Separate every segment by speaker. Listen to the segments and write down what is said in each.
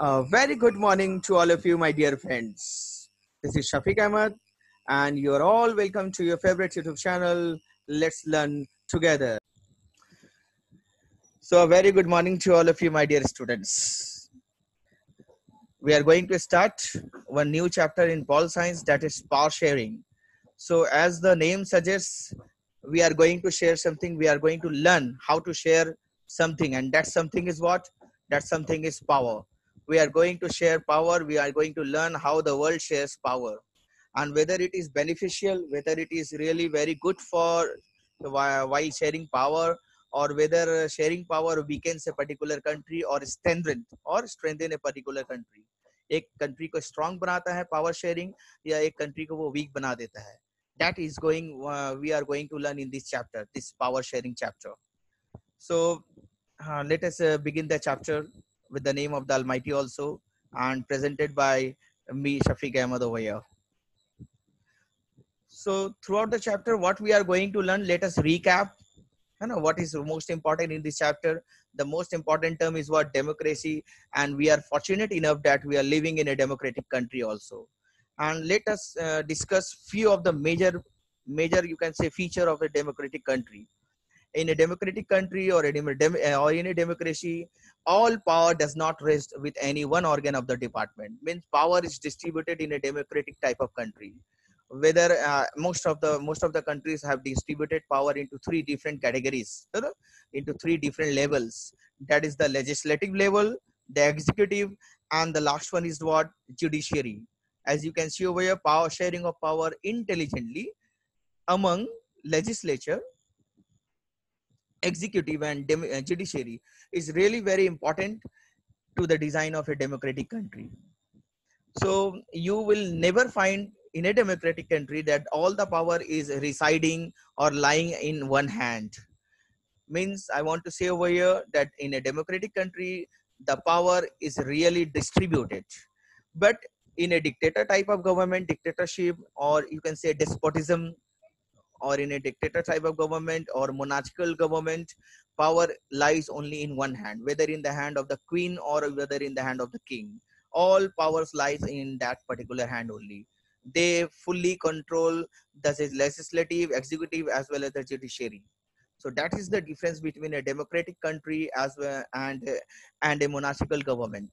Speaker 1: A very good morning to all of you, my dear friends. This is Shafiq Ahmad, and you're all welcome to your favorite YouTube channel. Let's learn together. So, a very good morning to all of you, my dear students. We are going to start one new chapter in Pol Science, that is power sharing. So, as the name suggests, we are going to share something. We are going to learn how to share something, and that something is what? That something is power. We are going to share power. We are going to learn how the world shares power, and whether it is beneficial, whether it is really very good for while sharing power, or whether sharing power weakens a particular country or strengthen a particular country. एक country को strong बनाता है power sharing, या एक country को वो week बना देता है. That is going we are going to learn in this chapter, this power sharing chapter. So let us begin the chapter with the name of the Almighty also, and presented by me, Shafiq Ahmad, over here. So throughout the chapter, what we are going to learn, let us recap. What is most important in this chapter? The most important term is what? Democracy, and we are fortunate enough that we are living in a democratic country also. And let us discuss few of the major you can say feature of a democratic country. In a democratic country or in a democracy, all power does not rest with any one organ of the department. Means power is distributed in a democratic type of country. Whether most of the countries have distributed power into three different categories, into three different levels. That is the legislative level, the executive, and the last one is what? Judiciary. As you can see over here, power sharing of power intelligently among legislature, executive, and judiciary is really very important to the design of a democratic country. So you will never find in a democratic country that all the power is residing or lying in one hand. Means I want to say over here that in a democratic country, the power is really distributed. But in a dictator type of government, dictatorship, or you can say despotism, or in a dictator type of government or monarchical government, power lies only in one hand, whether in the hand of the queen or whether in the hand of the king. All powers lies in that particular hand only. They fully control the legislative, executive, as well as the judiciary. So that is the difference between a democratic country as well and a monarchical government.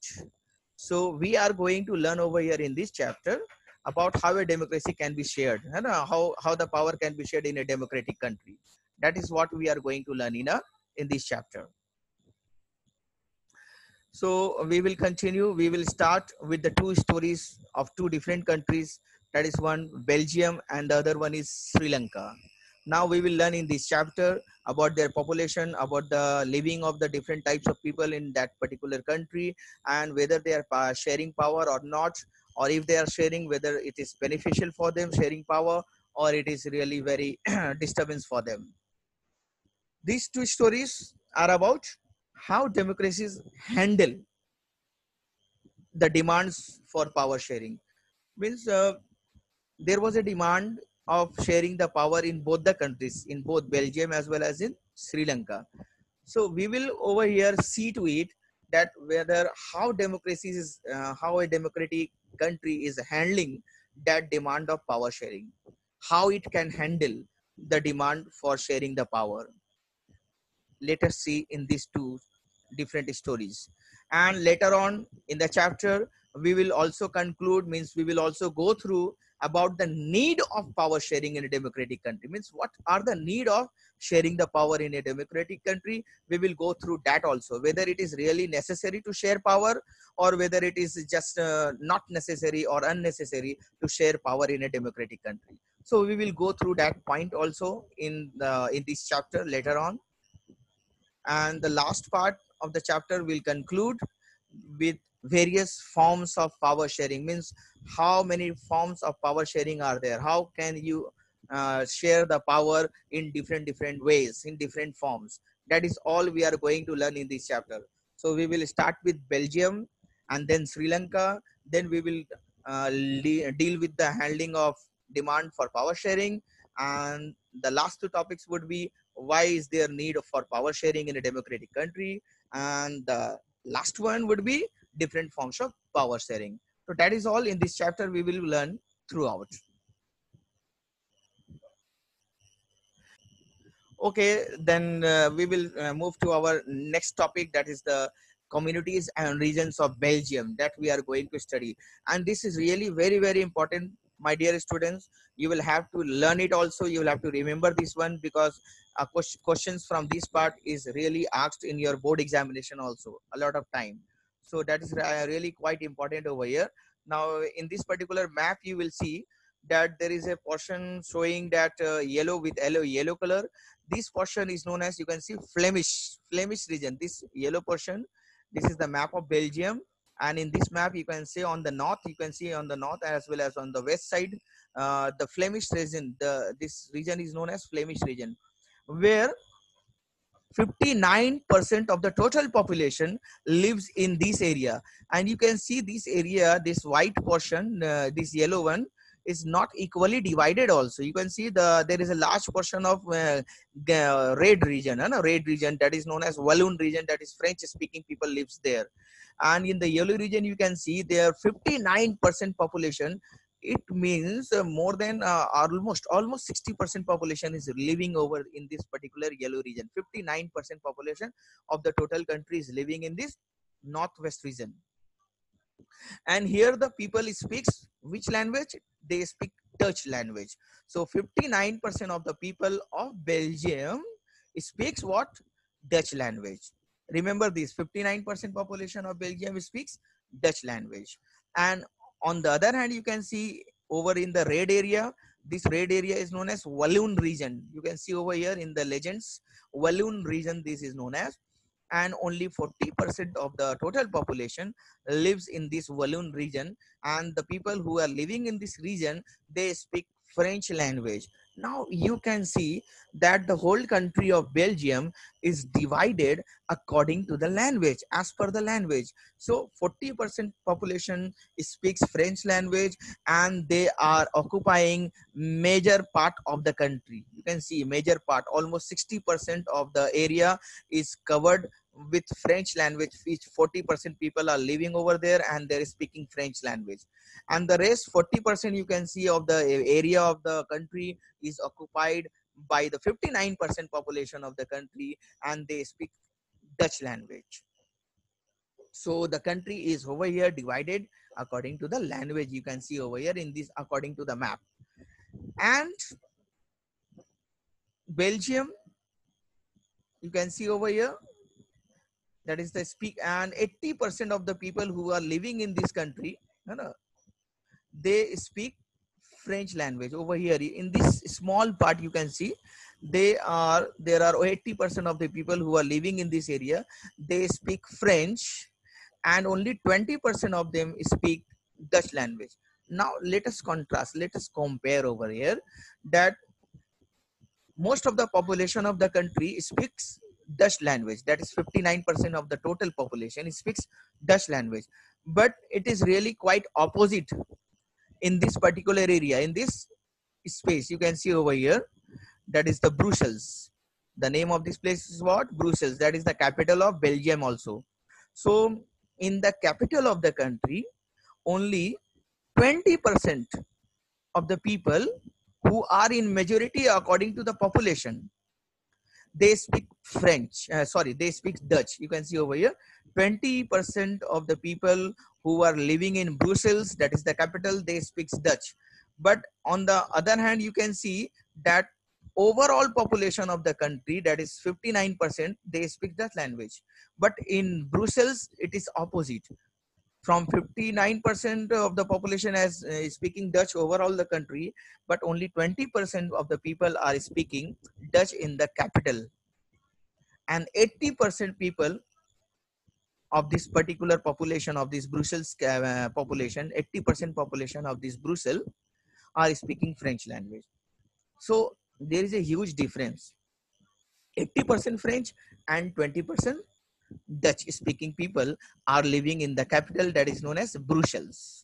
Speaker 1: So we are going to learn over here in this chapter about how a democracy can be shared, and how the power can be shared in a democratic country. That is what we are going to learn in this chapter. So we will continue. We will start with the two stories of two different countries. That is one Belgium and the other one is Sri Lanka. Now we will learn in this chapter about their population, about the living of the different types of people in that particular country, and whether they are sharing power or not, or if they are sharing, whether it is beneficial for them sharing power, or it is really very disturbance for them. These two stories are about how democracies handle the demands for power sharing. Means there was a demand of sharing the power in both the countries, in both Belgium as well as in Sri Lanka. So we will over here see to it that whether how a democratic country is handling that demand of power sharing, how it can handle the demand for sharing the power. Let us see in these two different stories, and later on in the chapter we will also conclude, means we will also go through about the need of power sharing in a democratic country. Means what are the need of sharing the power in a democratic country. We will go through that also, whether it is really necessary to share power, or whether it is just not necessary or unnecessary to share power in a democratic country. So we will go through that point also in this chapter later on. And the last part of the chapter will conclude with various forms of power sharing. Means how many forms of power sharing are there, how can you share the power in different ways, in different forms. That is all we are going to learn in this chapter. So we will start with Belgium and then Sri Lanka, then we will deal with the handling of demand for power sharing, and the last two topics would be why is there need for power sharing in a democratic country, and the last one would be different forms of power sharing. So that is all in this chapter we will learn throughout. Okay, then we will move to our next topic, that is the communities and regions of Belgium that we are going to study. And this is really very, very important, my dear students. You will have to learn it also. You will have to remember this one because questions from this part is really asked in your board examination also a lot of time. So that is really quite important over here. Now, in this particular map, you will see that there is a portion showing that yellow with yellow color. This portion is known as, you can see, Flemish region. This yellow portion, this is the map of Belgium. And in this map, you can see on the north, you can see on the north as well as on the west side, the Flemish region. This region is known as Flemish region, where 59% of the total population lives in this area. And you can see this area, this white portion, this yellow one, is not equally divided also. You can see there is a large portion of red region, red region, that is known as Walloon region, that is French speaking people lives there. And in the yellow region, you can see there 59% population. It means more than almost 60% population is living over in this particular yellow region. 59% population of the total country is living in this northwest region. And here the people speaks which language? They speak Dutch language. So 59% of the people of Belgium speaks what? Dutch language. Remember this, 59% population of Belgium speaks Dutch language. And on the other hand, you can see over in the red area, this red area is known as Walloon region. You can see over here in the legends, Walloon region, this is known as. And only 40% of the total population lives in this Walloon region. And the people who are living in this region, they speak French language. Now you can see that the whole country of Belgium is divided according to the language, as per the language. So 40% population speaks French language, and they are occupying major part of the country. You can see major part, almost 60% of the area is covered with French language, which 40% people are living over there and they're speaking French language. And the rest 40%, you can see, of the area of the country is occupied by the 59% population of the country, and they speak Dutch language. So the country is over here divided according to the language. You can see over here in this, according to the map. And Belgium, you can see over here, that is the speak, and 80% of the people who are living in this country, they speak French language. Over here in this small part, you can see there are 80% of the people who are living in this area, they speak French, and only 20% of them speak Dutch language. Now let us contrast, let us compare over here, that most of the population of the country speaks Dutch language. That is 59% of the total population speaks Dutch language. But it is really quite opposite in this particular area, in this space. You can see over here, that is the Brussels. The name of this place is what? Brussels. That is the capital of Belgium also. So in the capital of the country, only 20% of the people who are in majority according to the population, they speak French. They speak Dutch. You can see over here, 20% of the people who are living in Brussels, that is the capital, they speak Dutch. But on the other hand, you can see that overall population of the country, that is 59%, they speak Dutch language. But in Brussels, it is opposite. From 59% of the population as speaking Dutch overall the country, but only 20% of the people are speaking Dutch in the capital. And 80% people of this particular population of this Brussels population, 80% population of this Brussels are speaking French language. So there is a huge difference. 80% French and 20% Dutch speaking people are living in the capital, that is known as Brussels.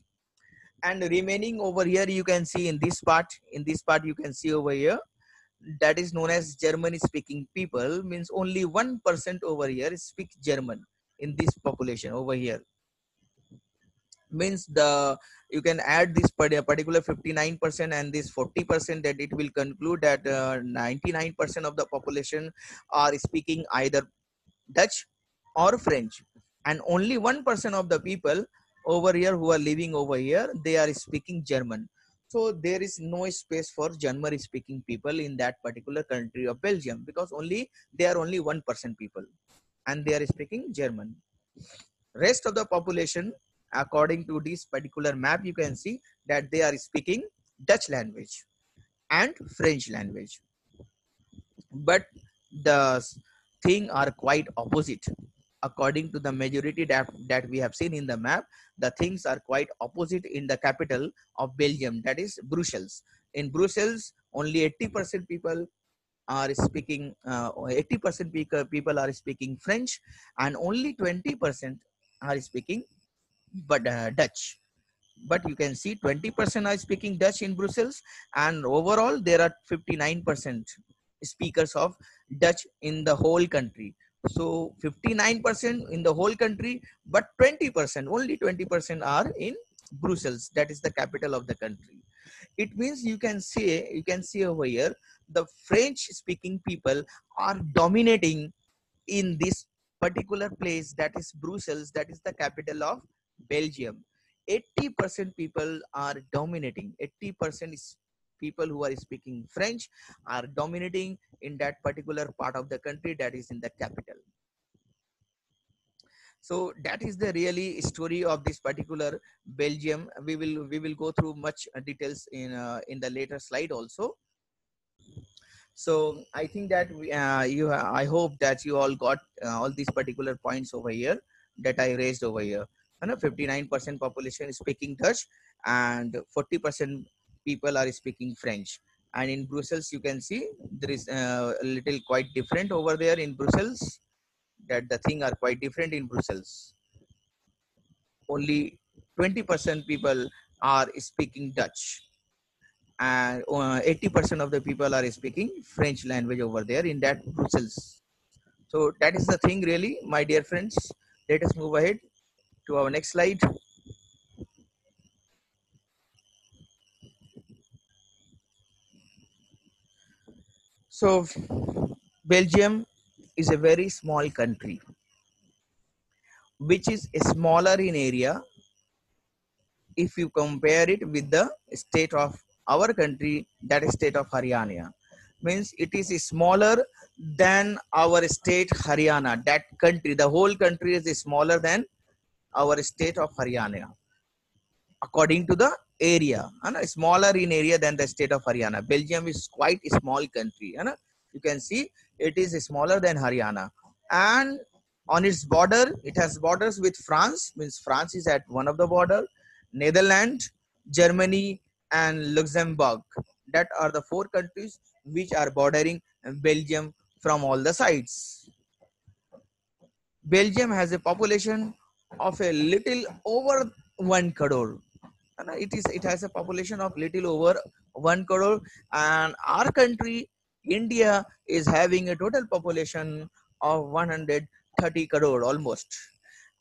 Speaker 1: And remaining over here, you can see in this part you can see over here, that is known as German speaking people, means only 1% over here speak German in this population over here. means the you can add this particular 59% and this 40%, that it will conclude that 99% of the population are speaking either Dutch or French, and only 1% of the people over here who are living over here, they are speaking German. So there is no space for German speaking people in that particular country of Belgium, because only they are only 1% people and they are speaking German. Rest of the population, according to this particular map, you can see that they are speaking Dutch language and French language. But the thing are quite opposite. According to the majority that we have seen in the map, the things are quite opposite in the capital of Belgium, that is Brussels. In Brussels, only 80% people are speaking 80% people are speaking French, and only 20% are speaking Dutch. But you can see 20% are speaking Dutch in Brussels, and overall there are 59% speakers of Dutch in the whole country. So 59% in the whole country, but 20%, only 20% are in Brussels, that is the capital of the country. It means you can see over here, the French speaking people are dominating in this particular place, that is Brussels, that is the capital of Belgium. 80% people are dominating. 80% is people who are speaking French are dominating in that particular part of the country, that is in the capital. So that is the really story of this particular Belgium. We will go through much details in the later slide also. So I think that I hope that you all got all these particular points over here that I raised over here. 59% population is speaking Dutch, and 40% people are speaking French. And in Brussels, you can see there is a little quite different over there in Brussels. That the thing are quite different in Brussels. Only 20% people are speaking Dutch, and 80% of the people are speaking French language over there in that Brussels. So that is the thing really, my dear friends. Let us move ahead to our next slide. So Belgium is a very small country, which is smaller in area if you compare it with the state of our country, that is state of Haryana. Means it is smaller than our state Haryana. That country, the whole country is smaller than our state of Haryana, according to the area, and smaller in area than the state of Haryana. Belgium is quite a small country, and you can see it is smaller than Haryana. And on its border, it has borders with France, means France is at one of the border, Netherlands, Germany, and Luxembourg. That are the four countries which are bordering Belgium from all the sides. Belgium has a population of a little over 1 crore. It has a population of little over 1 crore, and our country, India, is having a total population of 130 crore almost.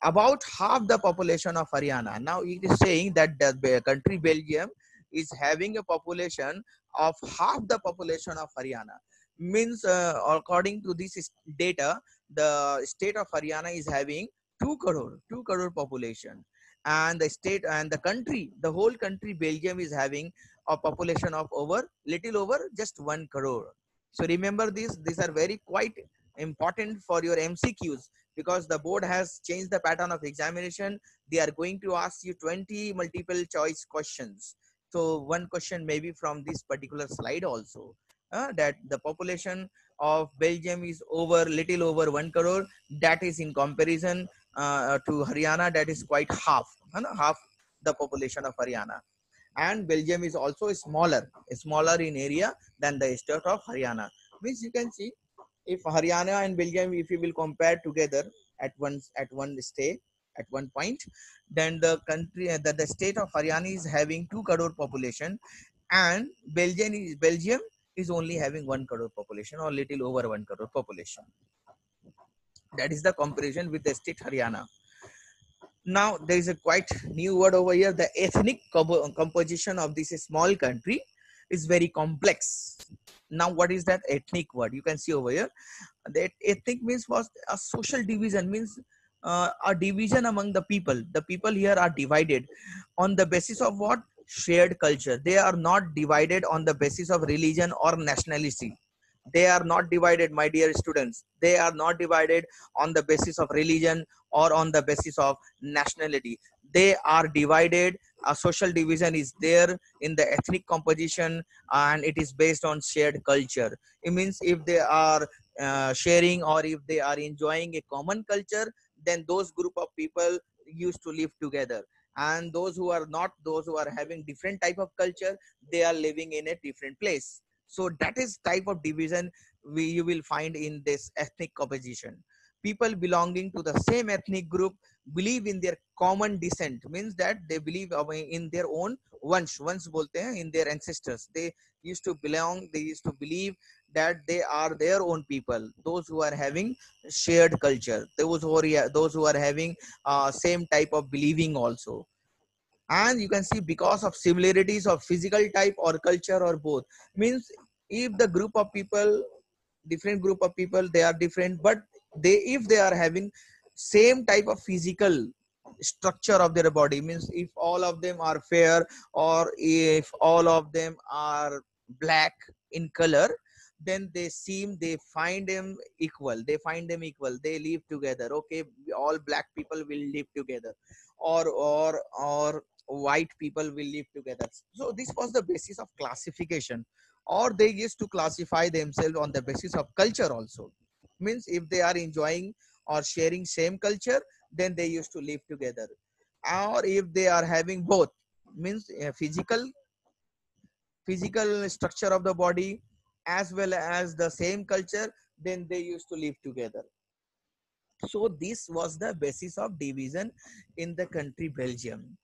Speaker 1: About half the population of Haryana. Now it is saying that the country Belgium is having a population of half the population of Haryana. Means according to this data, the state of Haryana is having 2 crore population, and the state and the country, the whole country Belgium is having a population of over little over just 1 crore. So remember this, these are very quite important for your MCQs, because the board has changed the pattern of examination. They are going to ask you 20 multiple choice questions. So one question may be from this particular slide also, that the population of Belgium is over little over 1 crore. That is in comparison to Haryana, that is quite half the population of Haryana. And Belgium is also smaller in area than the state of Haryana. Means you can see, if Haryana and Belgium, if you will compare together at one state at one point, then the country that the state of Haryana is having 2 crore population, and Belgium is only having 1 crore population, or little over 1 crore population. That is the comparison with the state Haryana. Now there is a quite new word over here. The ethnic composition of this small country is very complex. Now what is that ethnic word? You can see over here. That ethnic means was a social division, means a division among the people. The people here are divided on the basis of what? Shared culture. They are not divided on the basis of religion or nationality. They are not divided, my dear students. They are not divided on the basis of religion or on the basis of nationality. They are divided. A social division is there in the ethnic composition, and it is based on shared culture. It means if they are sharing, or if they are enjoying a common culture, then those group of people used to live together. And those who are not, those who are having different type of culture, they are living in a different place. So that is type of division you will find in this ethnic composition. People belonging to the same ethnic group believe in their common descent, means that they believe in their own vansh bolte hain, in their ancestors. They used to belong, they used to believe that they are their own people, those who are having shared culture, those who are having same type of believing also. And you can see, because of similarities of physical type or culture or both, means if the group of people, different group of people, they are different, but they, if they are having same type of physical structure of their body, means if all of them are fair, or if all of them are black in color, then they find them equal, they live together. Okay, all black people will live together, or white people will live together. So this was the basis of classification. Or they used to classify themselves on the basis of culture also. Means if they are enjoying or sharing same culture, then they used to live together. Or if they are having both, means physical structure of the body as well as the same culture, then they used to live together. So this was the basis of division in the country Belgium.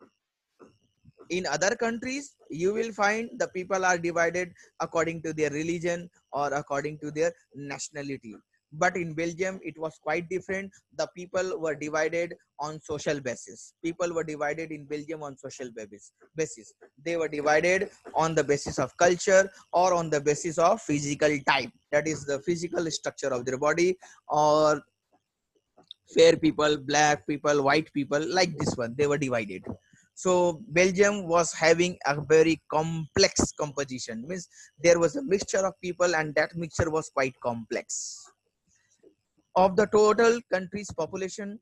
Speaker 1: In other countries, you will find the people are divided according to their religion or according to their nationality. But in Belgium, it was quite different. The people were divided on social basis. People were divided in Belgium on social basis. They were divided on the basis of culture or on the basis of physical type. That is the physical structure of their body, or fair people, black people, white people, like this one. They were divided. So Belgium was having a very complex composition. Means there was a mixture of people, and that mixture was quite complex. Of the total country's population,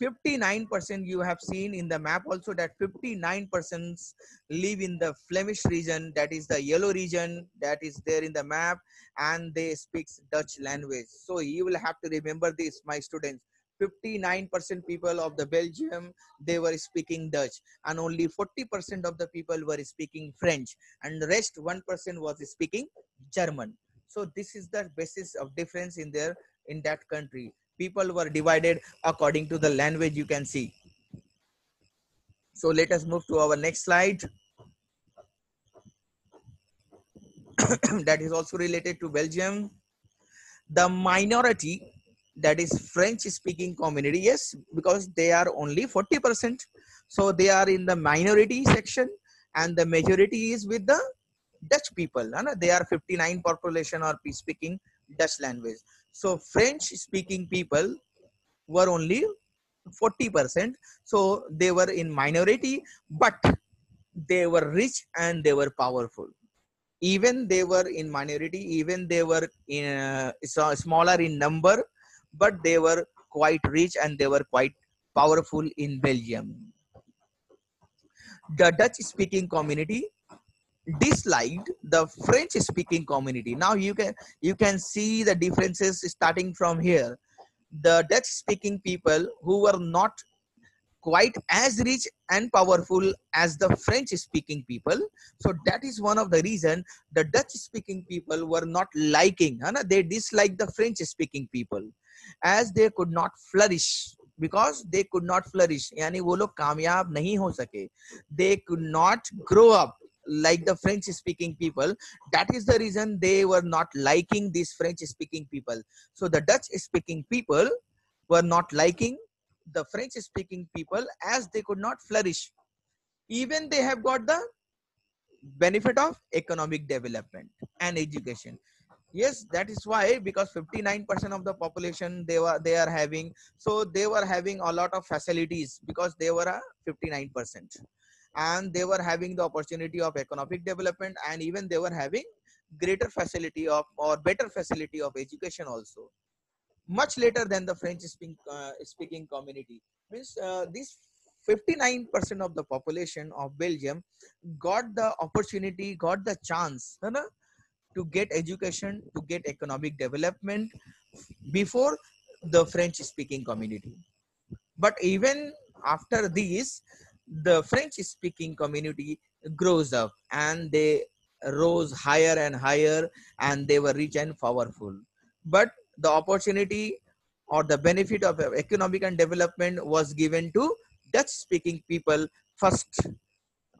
Speaker 1: 59%, you have seen in the map also that 59% live in the Flemish region, that is the yellow region that is there in the map, and they speak Dutch language. So you will have to remember this, my students. 59% people of the Belgium, they were speaking Dutch, and only 40% of the people were speaking French, and the rest 1% was speaking German. So this is the basis of difference in that country. People were divided according to the language, you can see. So let us move to our next slide. That is also related to Belgium. The minority, that is French speaking community, yes, because they are only 40%. So they are in the minority section, and the majority is with the Dutch people. They are 59 population or speaking Dutch language. So French speaking people were only 40%. So they were in minority, but they were rich and they were powerful. Even they were in minority, even they were in smaller in number, but they were quite rich and they were quite powerful in Belgium. The Dutch speaking community disliked the French speaking community. Now you can see the differences starting from here. The Dutch speaking people, who were not quite as rich and powerful as the French speaking people. So that is one of the reason the Dutch speaking people were not liking, they disliked the French speaking people, as they could not flourish. Because they could not flourish, यानी वो लोग कामयाब नहीं हो सके, they could not grow up like the French speaking people. That is the reason they were not liking these French speaking people. So the Dutch speaking people were not liking the French speaking people, as they could not flourish. Even they have got the benefit of economic development and education. Yes, that is why, because 59% of the population they are having, so they were having a lot of facilities because they were a 59%, and they were having the opportunity of economic development, and even they were having greater facility of or better facility of education also, much later than the French speaking community. Means this 59% of the population of Belgium got the opportunity, got the chance, है ना, to get education, to get economic development before the French speaking community. But even after this, the French speaking community grows up, and they rose higher and higher, and they were rich and powerful. But the opportunity or the benefit of economic and development was given to Dutch speaking people first,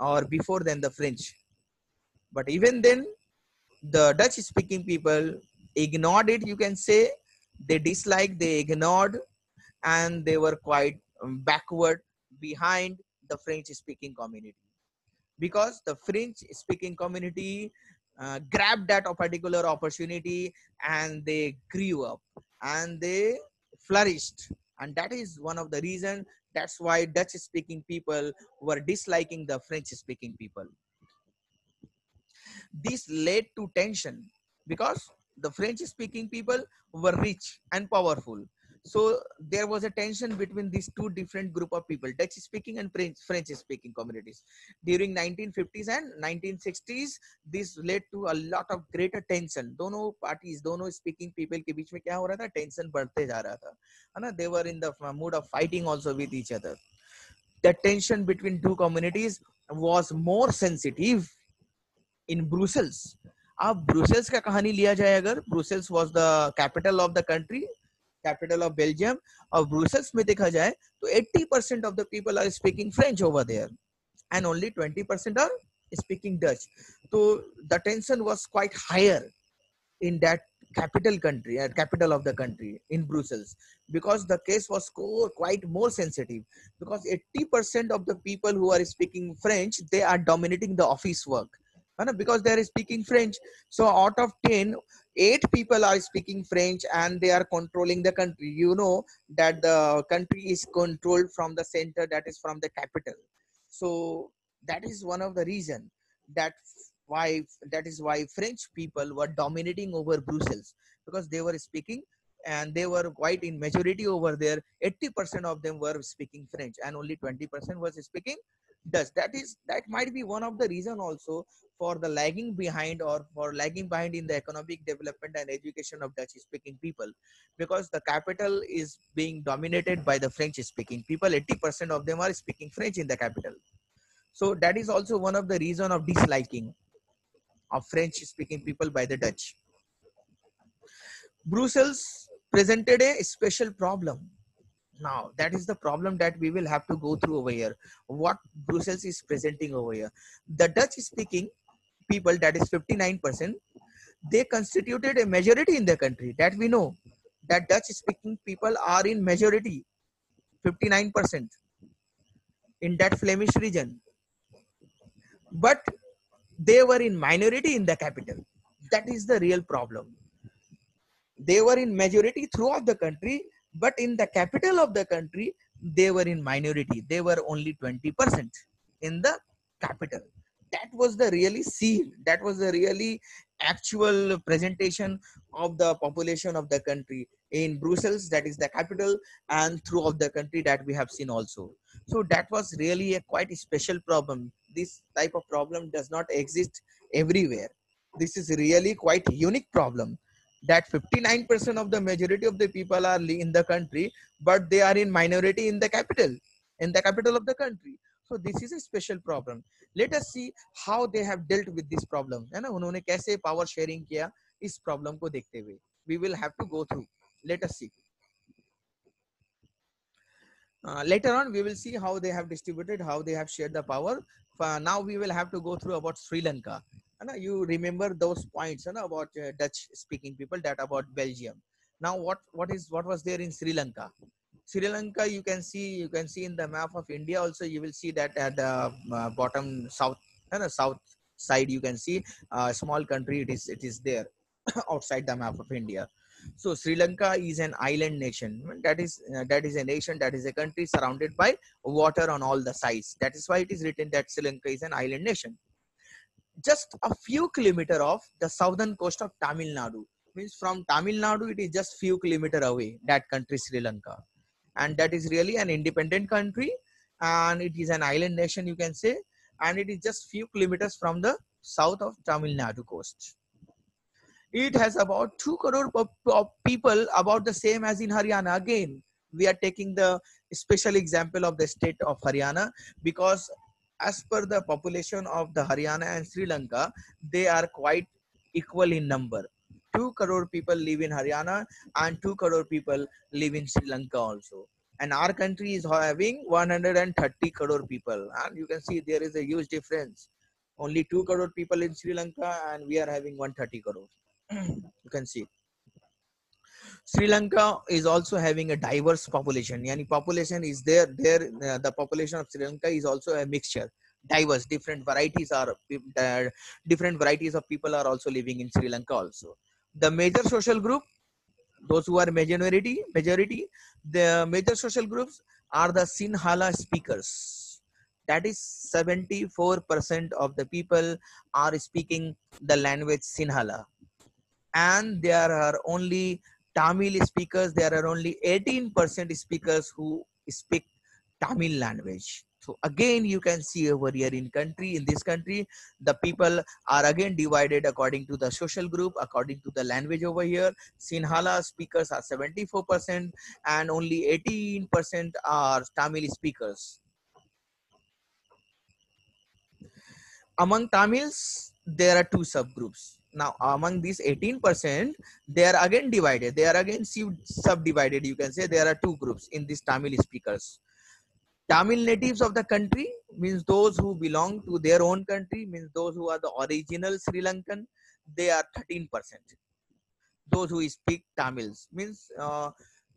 Speaker 1: or before than the French. But even then, the Dutch speaking people ignored it, you can say. They disliked, they ignored, and they were quite backward behind the French speaking community, because the French speaking community grabbed that particular opportunity, and they grew up, and they flourished. And that is one of the reasons. That's why Dutch speaking people were disliking the French speaking people. This led to tension, because the French speaking people were rich and powerful. So there was a tension between these two different group of people, Dutch speaking and French speaking communities. During 1950s and 1960s, this led to a lot of greater tension. दोनों parties, दोनों speaking people के बीच में क्या हो रहा था? Tension बढ़ते जा रहा था, है ना? They were in the mood of fighting also with each other. The tension between two communities was more sensitive in Brussels. अब ब्रुसेल्स का कहानी लिया जाए, अगर Brussels was the capital of the country, capital of Belgium, और Brussels में देखा जाए तो 80% of the people are speaking French over there, and only 20% are speaking Dutch. तो the tension was quite higher in that capital country, capital of the country, in Brussels, because the case was quite more sensitive, because 80% of the people who are speaking French, they are dominating the office work, because they are speaking French. So out of 10, 8 people are speaking French, and they are controlling the country. You know that the country is controlled from the center, that is from the capital. So that is one of the reason that why that is why French people were dominating over Brussels, because they were speaking, and they were quite in majority over there. 80% of them were speaking French, and only 20% was speaking Dutch. That might be one of the reason also for the lagging behind, or for lagging behind in the economic development and education of Dutch speaking people, because the capital is being dominated by the French speaking people. 80% of them are speaking French in the capital. So that is also one of the reason of disliking of French speaking people by the Dutch. Brussels presented a special problem. Now that is the problem that we will have to go through over here. What Brussels is presenting over here? The Dutch speaking people, that is 59%, they constituted a majority in the country. That we know, that Dutch speaking people are in majority, 59% in that Flemish region, but they were in minority in the capital. That is the real problem. They were in majority throughout the country, but in the capital of the country, they were in minority. They were only 20% in the capital. That was the really scene. That was the really actual presentation of the population of the country in Brussels, that is the capital, and throughout the country that we have seen also. So that was really a quite special problem. This type of problem does not exist everywhere. This is really quite unique problem, that 59% of the majority of the people are in the country, but they are in minority in the capital of the country. So this is a special problem. Let us see how they have dealt with this problem, है ना, उन्होंने कैसे power sharing किया इस problem को देखते हुए. We will have to go through. Let us see. Later on we will see how they have distributed, how they have shared the power. Now we will have to go through about Sri Lanka. You remember those points about Dutch speaking people, that about Belgium. Now what was there in Sri Lanka? Sri Lanka, you can see in the map of India also, you will see that at the bottom south, south side, you can see a small country, it is there outside the map of India. So Sri Lanka is an island nation. That is a nation, that is a country surrounded by water on all the sides. That is why it is written that Sri Lanka is an island nation. Just a few kilometer of the southern coast of Tamil Nadu, means from Tamil Nadu it is just few kilometer away, that country Sri Lanka. And that is really an independent country, and it is an island nation, you can say. And it is just few kilometers from the south of Tamil Nadu coast. It has about 2 crore of people, about the same as in Haryana. Again, we are taking the special example of the state of Haryana, because as per the population of the Haryana and Sri Lanka, they are quite equal in number. 2 crore people live in Haryana and 2 crore people live in Sri Lanka also. And our country is having 130 crore people. And you can see there is a huge difference. Only 2 crore people in Sri Lanka and we are having 130 crore. You can see Sri Lanka is also having a diverse population. Yani population is there. The population of Sri Lanka is also a mixture, diverse. Different varieties of people are also living in Sri Lanka. Also, the major social group, those who are majority, the major social groups are the Sinhala speakers. That is 74% of the people are speaking the language Sinhala, and there are only Tamil speakers. There are only 18% speakers who speak Tamil language. So again, you can see over here in this country, the people are again divided according to the social group, according to the language over here. Sinhala speakers are 74% and only 18% are Tamil speakers. Among Tamils, there are two subgroups. Now, among these 18%, they are again divided. They are again subdivided. You can say there are two groups in these Tamil speakers. Tamil natives of the country, means those who belong to their own country, means those who are the original Sri Lankan, they are 13%. Those who speak Tamils, means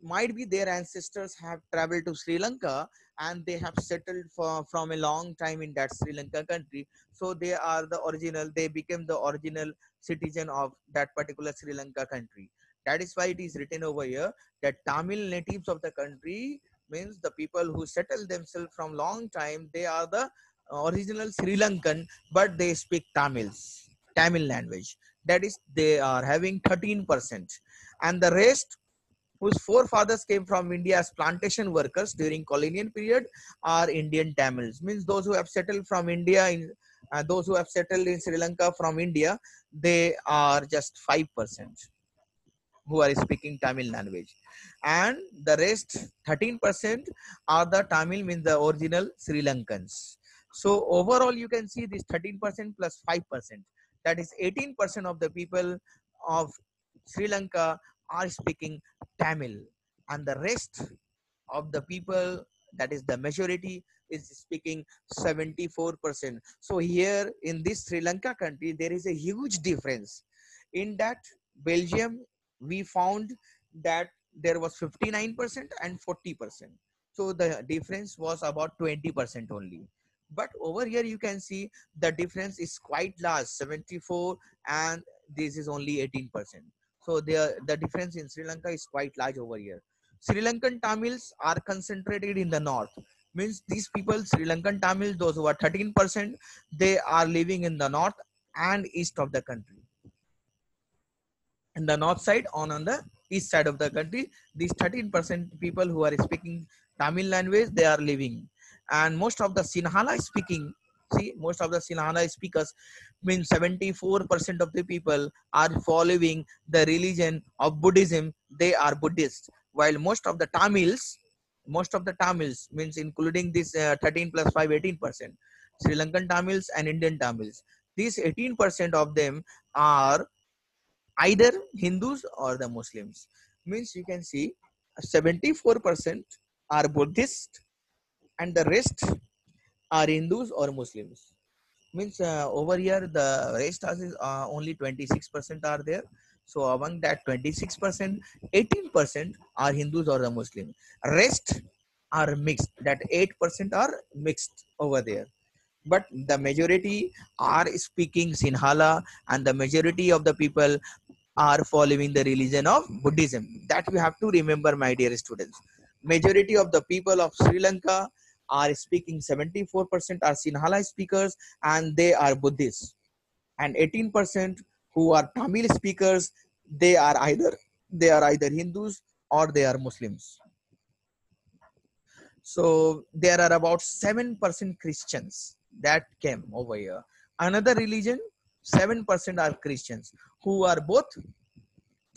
Speaker 1: might be their ancestors have traveled to Sri Lanka and they have settled from a long time in that Sri Lanka country. So they are the original, they became the original citizen of that particular Sri Lanka country. That is why it is written over here that Tamil natives of the country, means the people who settled themselves from long time, they are the original Sri Lankan, but they speak Tamil language. That is, they are having 13%. And the rest, whose forefathers came from India as plantation workers during colonial period, are Indian Tamils. Means those who have settled from India, those who have settled in Sri Lanka from India, they are just 5% who are speaking Tamil language. And the rest, 13%, are the Tamil, means the original Sri Lankans. So overall, you can see this 13% plus 5%. That is 18% of the people of Sri Lanka are speaking Tamil. And the rest of the people, that is the majority, is speaking 74%. So here in this Sri Lanka country, there is a huge difference. In that Belgium, we found that there was 59% and 40%. So the difference was about 20% only. But over here you can see the difference is quite large, 74, and this is only 18%. So the difference in Sri Lanka is quite large over here. Sri Lankan Tamils are concentrated in the north. Means these people, Sri Lankan Tamils, those who are 13%, they are living in the north and east of the country. In the north side, on the east side of the country, these 13% people who are speaking Tamil language, they are living. And most of the Sinhala speaking, see, most of the Sinhala speakers, means 74% of the people are following the religion of Buddhism. They are Buddhist. While most of the Tamils, means including this 13 plus 5, 18%, Sri Lankan Tamils and Indian Tamils, these 18% of them are either Hindus or the Muslims. Means you can see 74% are Buddhist and the rest are Hindus or Muslims. Means over here the rest is only 26% are there. So among that 26%, 18% are Hindus or the Muslim. Rest are mixed. That 8% are mixed over there. But the majority are speaking Sinhala, and the majority of the people are following the religion of Buddhism. That you have to remember, my dear students. Majority of the people of Sri Lanka are speaking, 74% are Sinhala speakers, and they are Buddhists. And 18% who are Tamil speakers, they are either Hindus or they are Muslims. So there are about 7% Christians that came over here. Another religion, 7% are Christians who are both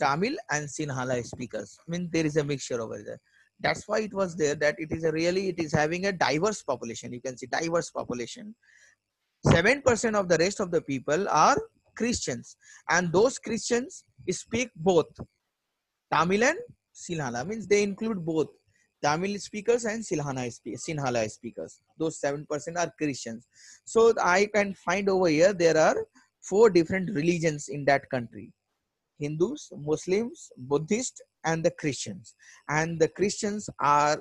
Speaker 1: Tamil and Sinhala speakers. I mean, there is a mixture over there. That's why it was there, that it is having a diverse population. You can see diverse population. 7% of the rest of the people are Christians, and those Christians speak both Tamil and Sinhala. Means they include both Tamil speakers and Sinhala speakers. Those 7% are Christians. So I can find over here there are 4 different religions in that country: Hindus, Muslims, Buddhists, and the Christians. And the Christians are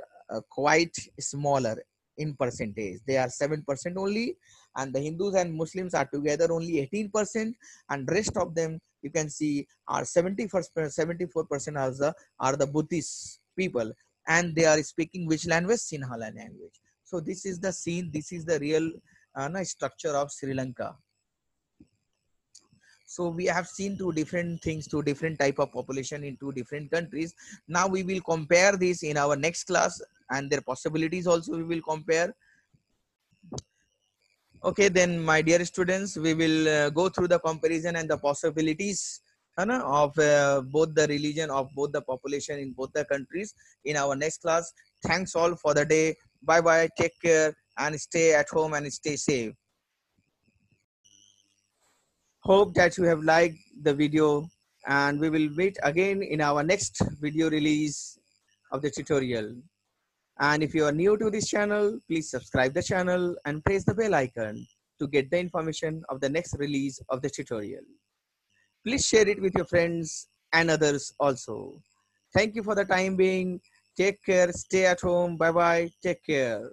Speaker 1: quite smaller in percentage. They are 7% only, and the Hindus and Muslims are together only 18%, and rest of them you can see are 74% are the Buddhist people, and they are speaking which language? Sinhala language. So this is the scene. This is the real structure of Sri Lanka. So we have seen 2 different things, 2 different type of population in 2 different countries. Now we will compare this in our next class, and their possibilities also we will compare. Okay, then my dear students, we will go through the comparison and the possibilities of both the religion of both the population in both the countries in our next class. Thanks all for the day. Bye bye, take care, and stay at home and stay safe. Hope that you have liked the video, and we will meet again in our next video release of the tutorial. And if you are new to this channel, please subscribe the channel and press the bell icon to get the information of the next release of the tutorial. Please share it with your friends and others also. Thank you for the time being. Take care. Stay at home. Bye bye. Take care.